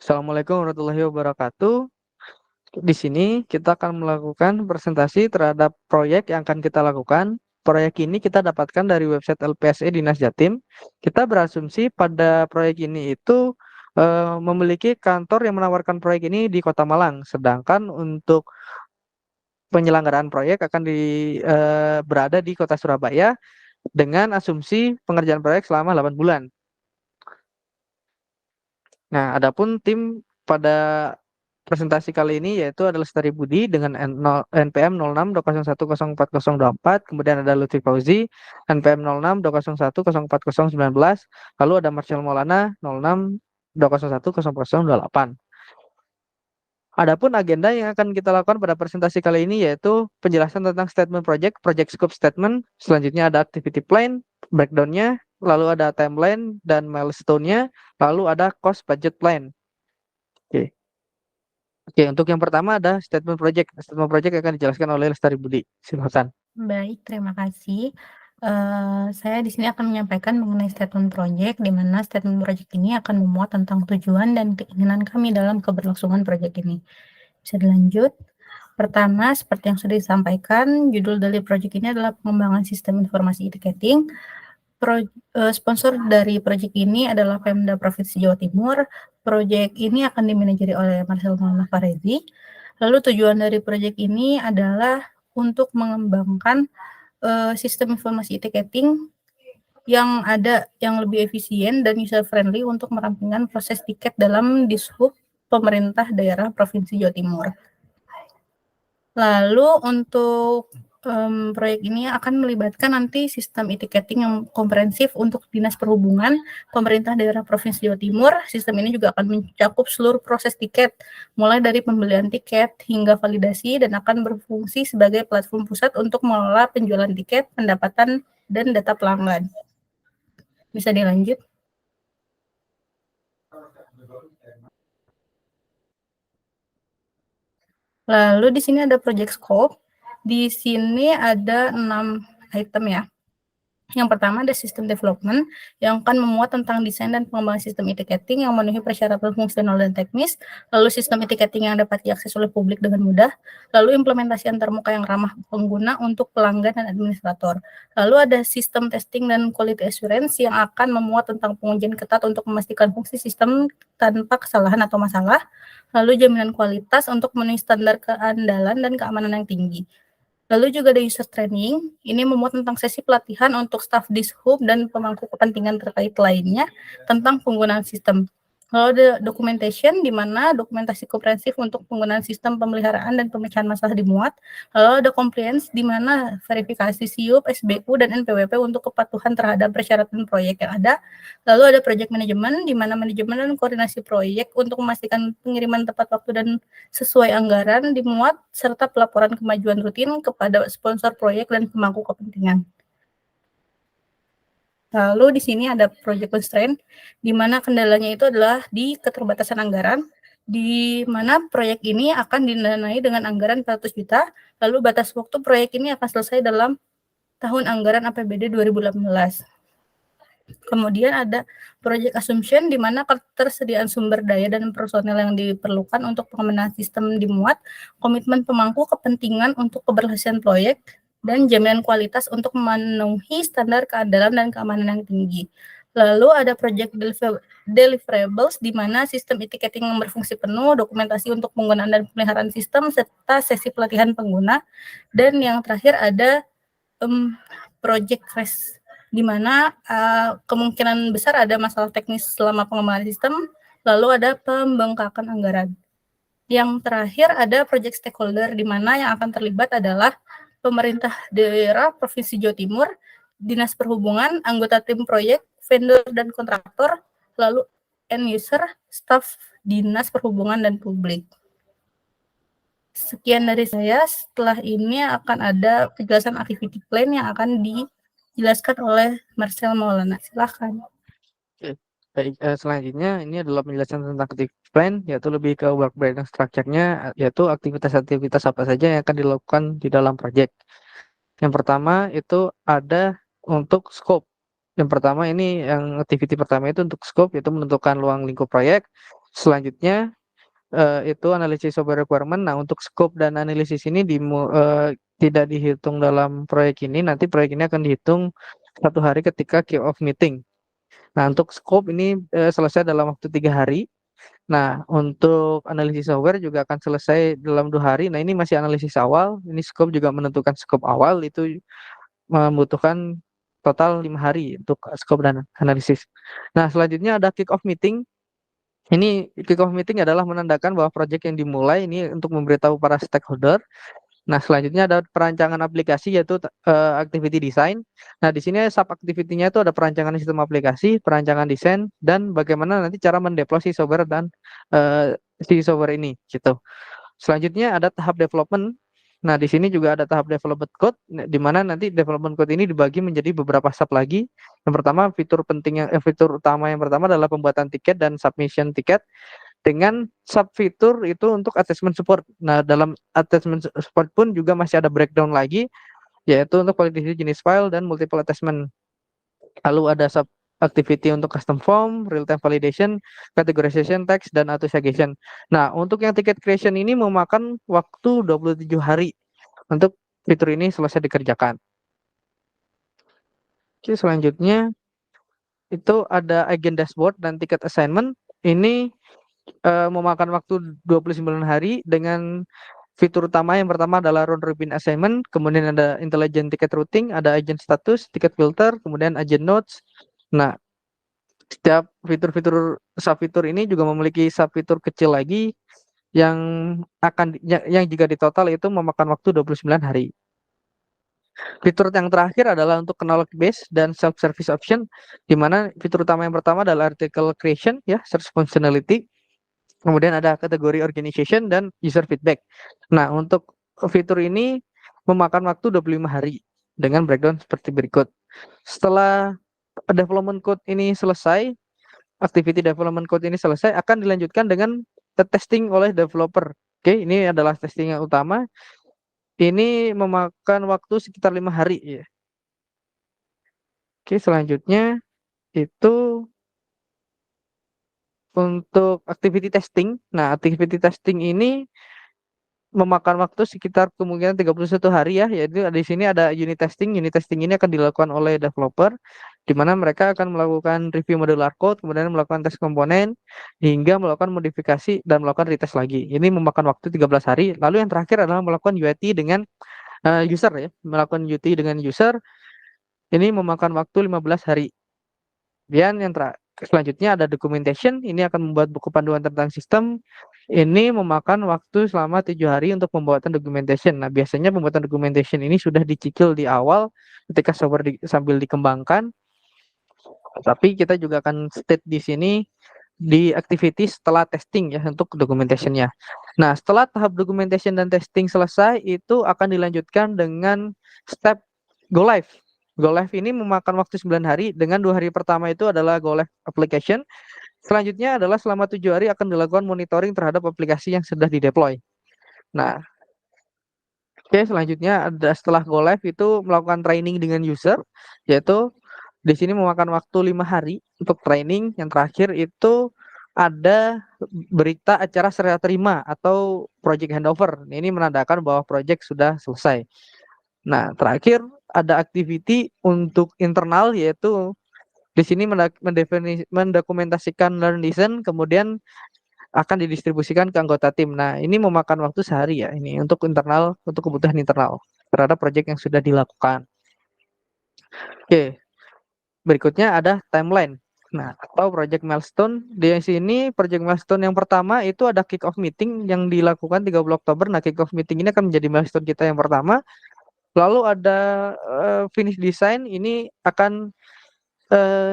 Assalamualaikum warahmatullahi wabarakatuh. Di sini kita akan melakukan presentasi terhadap proyek yang akan kita lakukan. Proyek ini kita dapatkan dari website LPSE Dinas Jatim. Kita berasumsi pada proyek ini itu memiliki kantor yang menawarkan proyek ini di Kota Malang. Sedangkan untuk penyelenggaraan proyek akan berada di Kota Surabaya dengan asumsi pengerjaan proyek selama 8 bulan. Nah, adapun tim pada presentasi kali ini yaitu adalah Lestari Budi dengan NPM 0620120404, kemudian ada Lutfi Fauzi NPM 0620104019, lalu ada Marcel Maulana 0620100028. Adapun agenda yang akan kita lakukan pada presentasi kali ini yaitu penjelasan tentang statement project, project scope statement, selanjutnya ada activity plan, breakdown-nya, lalu ada timeline dan milestone-nya, lalu ada cost budget plan. Oke. Oke, untuk yang pertama ada statement project. Statement project akan dijelaskan oleh Lestari Budi. Silakan. Baik, terima kasih. Saya di sini akan menyampaikan mengenai statement project, di mana statement project ini akan memuat tentang tujuan dan keinginan kami dalam keberlangsungan project ini. Bisa dilanjut. Pertama, seperti yang sudah disampaikan, judul dari project ini adalah pengembangan sistem informasi e-ticketing. Sponsor dari project ini adalah Pemda Provinsi Jawa Timur. Project ini akan dimanajeri oleh Marcel Maulana Farezi. Lalu tujuan dari project ini adalah untuk mengembangkan sistem informasi e-ticketing yang lebih efisien dan user friendly untuk merampungkan proses tiket dalam Dishub pemerintah daerah Provinsi Jawa Timur. Lalu untuk proyek ini akan melibatkan nanti sistem e-ticketing yang komprehensif untuk Dinas Perhubungan, pemerintah daerah Provinsi Jawa Timur. Sistem ini juga akan mencakup seluruh proses tiket, mulai dari pembelian tiket hingga validasi, dan akan berfungsi sebagai platform pusat untuk mengelola penjualan tiket, pendapatan, dan data pelanggan. Bisa dilanjut. Lalu di sini ada project scope. Di sini ada 6 item ya. Yang pertama ada sistem development yang akan memuat tentang desain dan pengembangan sistem e-ticketing yang memenuhi persyaratan fungsional dan teknis, lalu sistem e-ticketing yang dapat diakses oleh publik dengan mudah, lalu implementasi antarmuka yang ramah pengguna untuk pelanggan dan administrator. Lalu ada sistem testing dan quality assurance yang akan memuat tentang pengujian ketat untuk memastikan fungsi sistem tanpa kesalahan atau masalah, lalu jaminan kualitas untuk memenuhi standar keandalan dan keamanan yang tinggi. Lalu juga ada user training, ini memuat tentang sesi pelatihan untuk staf Dishub dan pemangku kepentingan terkait lainnya tentang penggunaan sistem. Lalu ada documentation, di mana dokumentasi komprehensif untuk penggunaan sistem pemeliharaan dan pemecahan masalah dimuat. Lalu ada compliance, di mana verifikasi SIUP, SBU, dan NPWP untuk kepatuhan terhadap persyaratan proyek yang ada. Lalu ada project management, di mana manajemen dan koordinasi proyek untuk memastikan pengiriman tepat waktu dan sesuai anggaran dimuat, serta pelaporan kemajuan rutin kepada sponsor proyek dan pemangku kepentingan. Lalu di sini ada project constraint, di mana kendalanya itu adalah di keterbatasan anggaran, di mana proyek ini akan didanai dengan anggaran 400 juta, lalu batas waktu proyek ini akan selesai dalam tahun anggaran APBD 2018. Kemudian ada project assumption, di mana ketersediaan sumber daya dan personel yang diperlukan untuk pengembangan sistem dimuat, komitmen pemangku kepentingan untuk keberhasilan proyek, dan jaminan kualitas untuk memenuhi standar keandalan dan keamanan yang tinggi. Lalu ada project deliverables, di mana sistem e-ticketing yang berfungsi penuh, dokumentasi untuk penggunaan dan pemeliharaan sistem, serta sesi pelatihan pengguna. Dan yang terakhir ada project crash, di mana kemungkinan besar ada masalah teknis selama pengembangan sistem, lalu ada pembengkakan anggaran. Yang terakhir ada project stakeholder, di mana yang akan terlibat adalah pemerintah daerah Provinsi Jawa Timur, Dinas Perhubungan, anggota tim proyek, vendor dan kontraktor, lalu end user, staf Dinas Perhubungan dan publik. Sekian dari saya. Setelah ini akan ada penjelasan activity plan yang akan dijelaskan oleh Marcel Maulana. Silakan. Oke. Baik, selanjutnya ini adalah penjelasan tentang activity plan, yaitu lebih ke work breakdown structure-nya, yaitu aktivitas-aktivitas apa saja yang akan dilakukan di dalam proyek. Yang pertama itu ada untuk scope. Yang pertama ini yang activity pertama itu untuk scope, yaitu menentukan ruang lingkup proyek. Selanjutnya itu analisis software requirement. Nah, untuk scope dan analisis ini tidak dihitung dalam proyek ini. Nanti proyek ini akan dihitung 1 hari ketika kick off meeting. Nah, untuk scope ini selesai dalam waktu 3 hari. Nah, untuk analisis software juga akan selesai dalam 2 hari. Nah, ini masih analisis awal. Ini scope juga menentukan scope awal itu membutuhkan total 5 hari untuk scope dan analisis. Nah, selanjutnya ada kick off meeting. Ini kick off meeting adalah menandakan bahwa proyek yang dimulai ini untuk memberitahu para stakeholder. Nah, selanjutnya ada perancangan aplikasi yaitu activity design. Nah, di sini sub activity-nya itu ada perancangan sistem aplikasi, perancangan desain, dan bagaimana nanti cara mendeploy si software dan si software ini gitu. Selanjutnya ada tahap development. Nah, di sini juga ada tahap development code, di mana nanti development code ini dibagi menjadi beberapa sub lagi. Yang pertama, fitur utama yang pertama adalah pembuatan tiket dan submission tiket dengan sub fitur itu untuk attachment support. Nah, dalam attachment support pun juga masih ada breakdown lagi, yaitu untuk validasi jenis file dan multiple attachment. Lalu ada sub activity untuk custom form, real-time validation, categorization text, dan authentication. Nah, untuk yang ticket creation ini memakan waktu 27 hari untuk fitur ini selesai dikerjakan. Oke, selanjutnya itu ada agent dashboard dan ticket assignment. Ini memakan waktu 29 hari dengan fitur utama yang pertama adalah round robin assignment, kemudian ada intelligent ticket routing, ada agent status, ticket filter, kemudian agent notes. Nah, setiap fitur-fitur subfitur ini juga memiliki subfitur kecil lagi yang yang jika ditotal itu memakan waktu 29 hari. Fitur yang terakhir adalah untuk knowledge base dan self service option, di mana fitur utama yang pertama adalah article creation ya, search functionality. Kemudian ada kategori organization dan user feedback. Nah, untuk fitur ini memakan waktu 25 hari dengan breakdown seperti berikut. Setelah development code ini selesai, activity development code ini selesai, akan dilanjutkan dengan testing oleh developer. Oke, ini adalah testing yang utama. Ini memakan waktu sekitar 5 hari ya. Oke, selanjutnya itu untuk activity testing. Nah, activity testing ini memakan waktu sekitar kemungkinan 31 hari ya, yaitu di sini ada unit testing. Unit testing ini akan dilakukan oleh developer, di mana mereka akan melakukan review modular code, kemudian melakukan tes komponen, hingga melakukan modifikasi dan melakukan retest lagi. Ini memakan waktu 13 hari. Lalu yang terakhir adalah melakukan UAT dengan user ya, melakukan UAT dengan user, ini memakan waktu 15 hari. Dan yang selanjutnya ada documentation, ini akan membuat buku panduan tentang sistem. Ini memakan waktu selama 7 hari untuk pembuatan documentation. Nah, biasanya pembuatan documentation ini sudah dicicil di awal ketika software sambil dikembangkan. Tapi kita juga akan state di sini di activity setelah testing ya untuk documentationnya. Nah, setelah tahap documentation dan testing selesai, itu akan dilanjutkan dengan step go live. Go live ini memakan waktu 9 hari, dengan 2 hari pertama itu adalah go live application. Selanjutnya adalah selama 7 hari akan dilakukan monitoring terhadap aplikasi yang sudah dideploy. Nah, oke, selanjutnya ada setelah go live itu melakukan training dengan user, yaitu di sini memakan waktu 5 hari untuk training. Yang terakhir itu ada berita acara serah terima atau project handover. Ini menandakan bahwa project sudah selesai. Nah, terakhir ada activity untuk internal, yaitu di sini mendokumentasikan learn listen, kemudian akan didistribusikan ke anggota tim. Nah, ini memakan waktu sehari ya, ini untuk internal, untuk kebutuhan internal terhadap proyek yang sudah dilakukan. Oke, berikutnya ada timeline. Nah, atau project milestone. Di sini project milestone yang pertama itu ada kick off meeting yang dilakukan 30 Oktober. Nah, kick off meeting ini akan menjadi milestone kita yang pertama. Lalu ada finish design, ini akan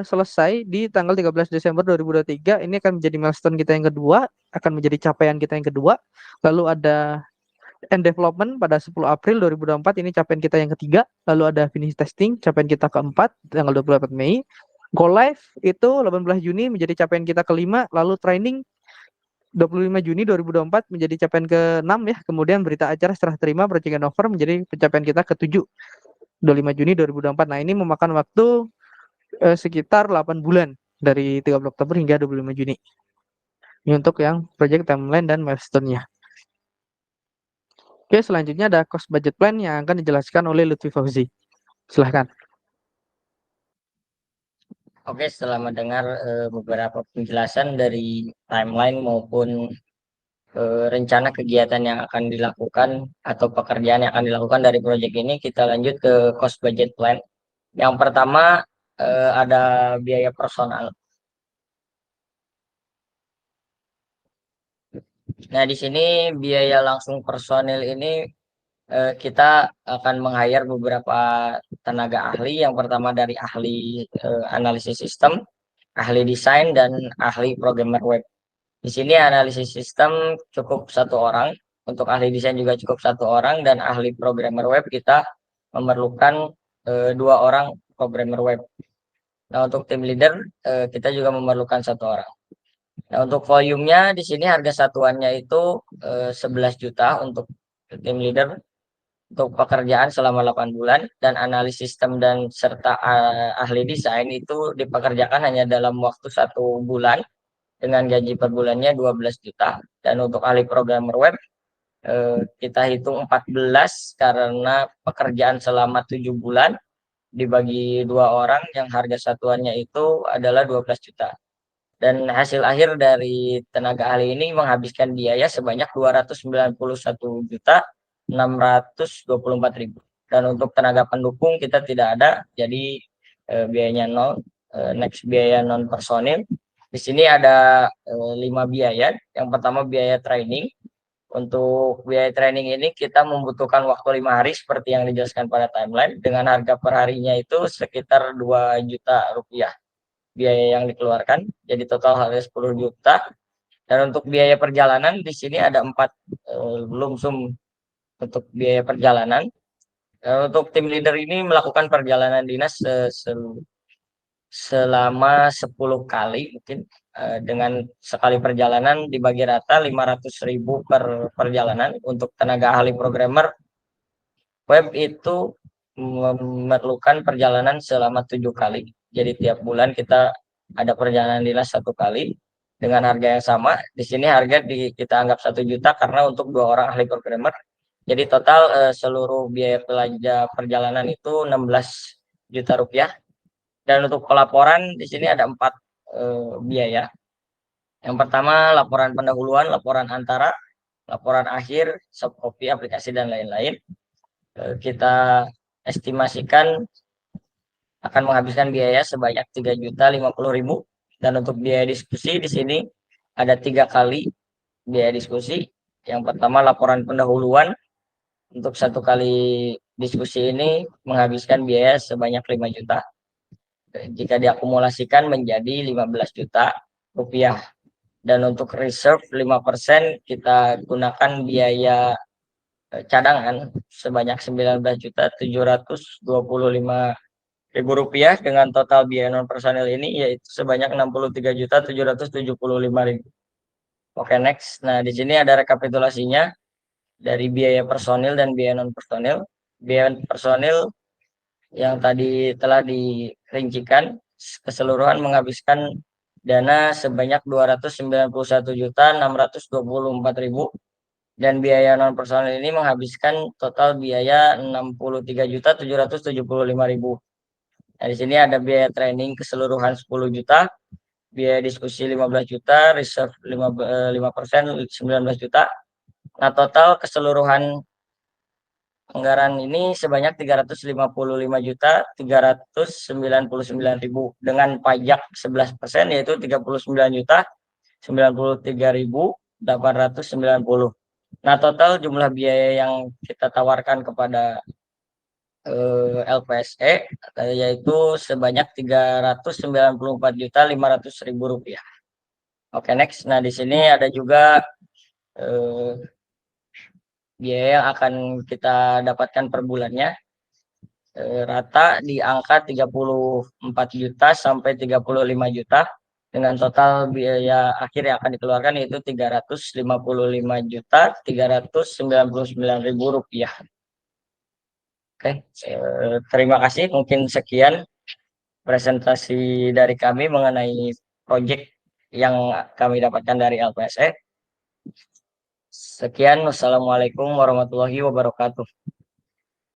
selesai di tanggal 13 Desember 2023. Ini akan menjadi milestone kita yang kedua, akan menjadi capaian kita yang kedua. Lalu ada end development pada 10 April 2024, ini capaian kita yang ketiga. Lalu ada finish testing, capaian kita keempat, tanggal 24 Mei. Go live itu 18 Juni menjadi capaian kita kelima. Lalu training 25 Juni 2024 menjadi capaian ke-6 ya. Kemudian berita acara serah terima project handover menjadi pencapaian kita ke-7, 25 Juni 2024. Nah, ini memakan waktu sekitar 8 bulan dari 30 Oktober hingga 25 Juni. Ini untuk yang project timeline dan milestone-nya. Oke, selanjutnya ada cost budget plan yang akan dijelaskan oleh Lutfi Fauzi. Silahkan. Oke, setelah mendengar beberapa penjelasan dari timeline maupun rencana kegiatan yang akan dilakukan atau pekerjaan yang akan dilakukan dari proyek ini, kita lanjut ke cost budget plan. Yang pertama ada biaya personal. Nah, di sini biaya langsung personil ini kita akan meng-hire beberapa tenaga ahli. Yang pertama dari ahli analisis sistem, ahli desain, dan ahli programmer web. Di sini analisis sistem cukup satu orang, untuk ahli desain juga cukup satu orang, dan ahli programmer web kita memerlukan dua orang programmer web. Nah, untuk tim leader kita juga memerlukan satu orang. Nah, untuk volumenya di sini harga satuannya itu 11 juta untuk tim leader untuk pekerjaan selama 8 bulan, dan analis sistem dan serta ahli desain itu dipekerjakan hanya dalam waktu 1 bulan dengan gaji per bulannya 12 juta. Dan untuk ahli programmer web kita hitung 14 karena pekerjaan selama 7 bulan dibagi dua orang yang harga satuannya itu adalah 12 juta. Dan hasil akhir dari tenaga ahli ini menghabiskan biaya sebanyak 291.624.000. Dan untuk tenaga pendukung kita tidak ada, jadi biayanya nol. Next, biaya non personil. Di sini ada 5 biaya. Yang pertama biaya training. Untuk biaya training ini kita membutuhkan waktu 5 hari seperti yang dijelaskan pada timeline, dengan harga per harinya itu sekitar 2 juta rupiah biaya yang dikeluarkan, jadi total harga 10 juta. Dan untuk biaya perjalanan di sini ada 4 lump sum untuk biaya perjalanan. Untuk tim leader ini melakukan perjalanan dinas selama 10 kali mungkin, dengan sekali perjalanan dibagi rata 500.000 per perjalanan. Untuk tenaga ahli programmer web itu memerlukan perjalanan selama 7 kali. Jadi tiap bulan kita ada perjalanan dinas 1 kali dengan harga yang sama. Di sini harga kita anggap 1 juta karena untuk 2 orang ahli programmer. Jadi total seluruh biaya belanja perjalanan itu 16 juta rupiah. Dan untuk pelaporan di sini ada 4 biaya. Yang pertama laporan pendahuluan, laporan antara, laporan akhir, soft copy aplikasi, dan lain-lain. Kita estimasikan akan menghabiskan biaya sebanyak 3.050.000. Dan untuk biaya diskusi di sini ada 3 kali biaya diskusi. Yang pertama laporan pendahuluan, untuk 1 kali diskusi ini menghabiskan biaya sebanyak 5 juta. Jika diakumulasikan menjadi 15 juta rupiah. Dan untuk reserve 5% kita gunakan biaya cadangan sebanyak 19.725.000 rupiah, dengan total biaya non personil ini yaitu sebanyak 63.775.000. Oke, next. Nah, di sini ada rekapitulasinya dari biaya personil dan biaya non personil. Biaya personil yang tadi telah dirincikan keseluruhan menghabiskan dana sebanyak 291.624.000, dan biaya non personil ini menghabiskan total biaya 63.775.000. Nah, di sini ada biaya training keseluruhan 10 juta, biaya diskusi 15 juta, reserve 5% 19 juta. Nah, total keseluruhan anggaran ini sebanyak 355.399.000 dengan pajak 11% yaitu 39.093.890. Nah, total jumlah biaya yang kita tawarkan kepada LPSE yaitu sebanyak 394.500.000 rupiah. Oke, next. Nah, di sini ada juga biaya yang akan kita dapatkan per bulannya, rata di angka 34 juta sampai 35 juta, dengan total biaya akhir yang akan dikeluarkan yaitu 355.399.000 rupiah. Oke, terima kasih. Mungkin sekian presentasi dari kami mengenai proyek yang kami dapatkan dari LPSE. Sekian, wassalamualaikum warahmatullahi wabarakatuh.